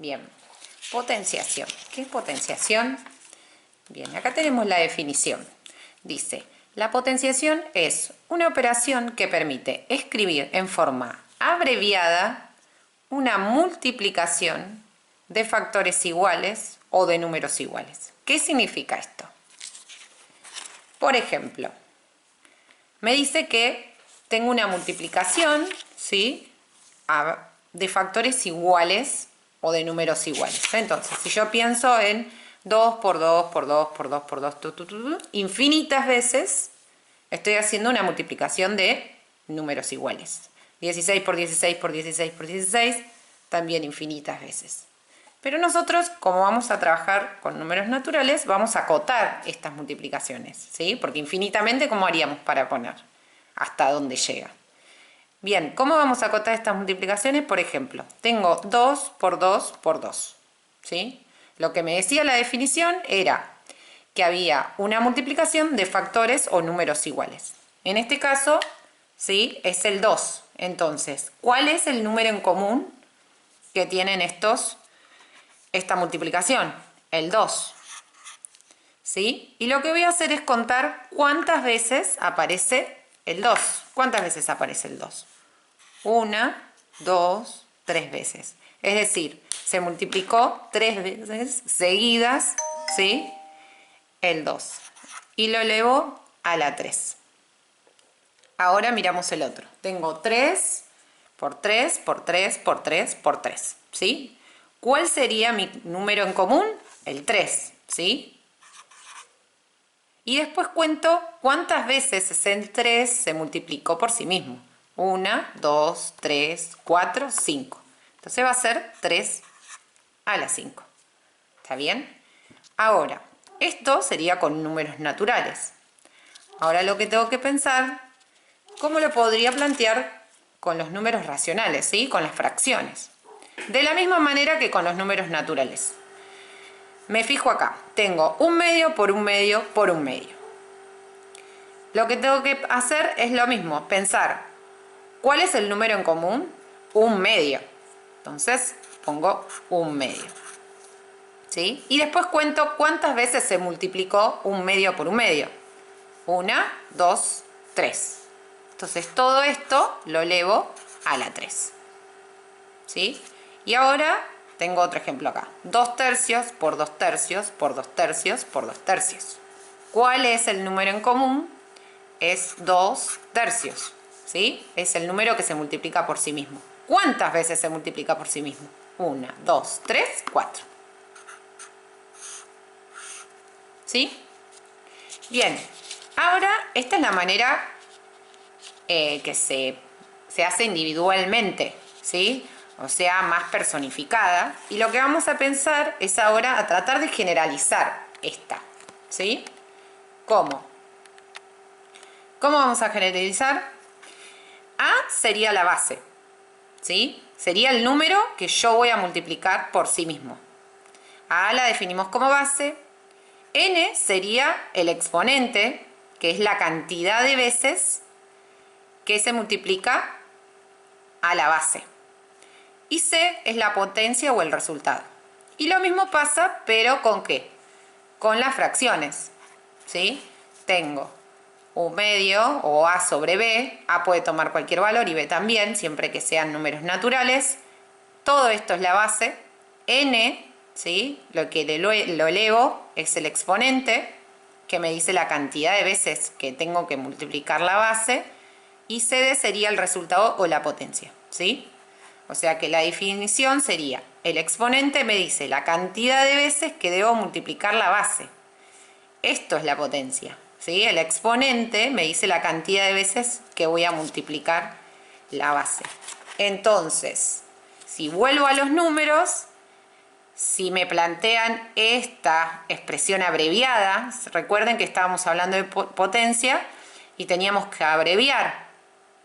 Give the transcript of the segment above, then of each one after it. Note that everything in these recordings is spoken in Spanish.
Bien, potenciación. ¿Qué es potenciación? Bien, acá tenemos la definición. Dice, la potenciación es una operación que permite escribir en forma abreviada una multiplicación de factores iguales o de números iguales. ¿Qué significa esto? Por ejemplo, me dice que tengo una multiplicación, ¿sí?, de factores iguales o de números iguales. Entonces, si yo pienso en 2 por 2 por 2 por 2 por 2, infinitas veces estoy haciendo una multiplicación de números iguales. 16 por 16 por 16 por 16, también infinitas veces. Pero nosotros, como vamos a trabajar con números naturales, vamos a acotar estas multiplicaciones, ¿sí? Porque infinitamente, ¿cómo haríamos para poner? Hasta dónde llega. Bien, ¿cómo vamos a acotar estas multiplicaciones? Por ejemplo, tengo 2 por 2 por 2, ¿sí? Lo que me decía la definición era que había una multiplicación de factores o números iguales. En este caso, ¿sí?, es el 2. Entonces, ¿cuál es el número en común que tienen esta multiplicación? El 2. ¿Sí? Y lo que voy a hacer es contar cuántas veces aparece el 2. ¿Cuántas veces aparece el 2? 1, 2, 3 veces. Es decir, se multiplicó 3 veces seguidas, ¿sí?, el 2. Y lo elevo a la 3. Ahora miramos el otro. Tengo 3 por 3 por 3 por 3 por 3, ¿sí? ¿Cuál sería mi número en común? El 3, ¿sí? Y después cuento cuántas veces ese 3 se multiplicó por sí mismo. 1, 2, 3, 4, 5. Entonces va a ser 3 a la 5. ¿Está bien? Ahora, esto sería con números naturales. Ahora lo que tengo que pensar, ¿cómo lo podría plantear con los números racionales, ¿sí?, con las fracciones? De la misma manera que con los números naturales. Me fijo acá, tengo un medio por un medio por un medio. Lo que tengo que hacer es lo mismo, pensar, ¿cuál es el número en común? Un medio. Entonces pongo un medio, ¿sí? Y después cuento cuántas veces se multiplicó un medio por un medio. 1, 2, 3. Entonces todo esto lo elevo a la 3, ¿sí? Y ahora tengo otro ejemplo acá. 2 tercios por 2 tercios por 2 tercios por 2 tercios. ¿Cuál es el número en común? Es 2 tercios, ¿sí? Es el número que se multiplica por sí mismo. ¿Cuántas veces se multiplica por sí mismo? 1, 2, 3, 4. ¿Sí? Bien, ahora esta es la manera que se hace individualmente, ¿sí? O sea, más personificada. Y lo que vamos a pensar es ahora a tratar de generalizar esta, ¿sí? ¿Cómo? ¿Cómo vamos a generalizar? A sería la base, ¿sí? Sería el número que yo voy a multiplicar por sí mismo. A la definimos como base. N sería el exponente, que es la cantidad de veces que se multiplica a la base. Y C es la potencia o el resultado. Y lo mismo pasa, pero ¿con qué? Con las fracciones, ¿sí? Tengo un medio o A sobre B. A puede tomar cualquier valor y B también, siempre que sean números naturales. Todo esto es la base. N, ¿sí?, lo que lo elevo es el exponente, que me dice la cantidad de veces que tengo que multiplicar la base. Y CD sería el resultado o la potencia, ¿sí? O sea que la definición sería, el exponente me dice la cantidad de veces que debo multiplicar la base. Esto es la potencia, ¿sí? El exponente me dice la cantidad de veces que voy a multiplicar la base. Entonces, si vuelvo a los números, si me plantean esta expresión abreviada, recuerden que estábamos hablando de potencia y teníamos que abreviar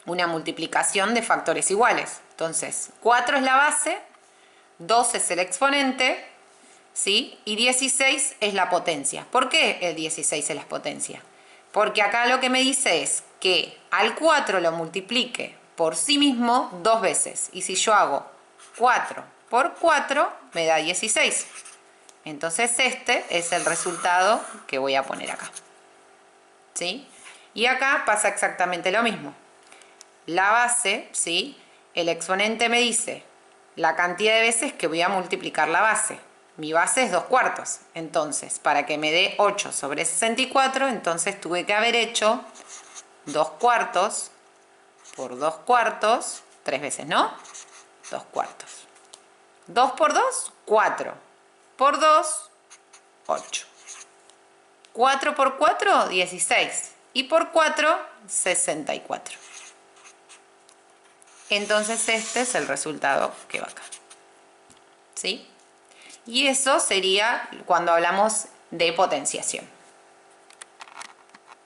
una multiplicación de factores iguales. Entonces, 4 es la base, 2 es el exponente, ¿sí?, y 16 es la potencia. ¿Por qué el 16 es la potencia? Porque acá lo que me dice es que al 4 lo multiplique por sí mismo 2 veces. Y si yo hago 4 por 4 me da 16. Entonces este es el resultado que voy a poner acá. ¿Sí? Y acá pasa exactamente lo mismo. La base, ¿sí? El exponente me dice la cantidad de veces que voy a multiplicar la base. Mi base es 2/4. Entonces, para que me dé 8 sobre 64, entonces tuve que haber hecho 2/4 por 2/4, 3 veces, ¿no? 2/4. 2 por 2, 4. Por 2, 8. 4 por 4, 16. Y por 4, 64. Entonces este es el resultado que va acá. ¿Sí? Y eso sería cuando hablamos de potenciación.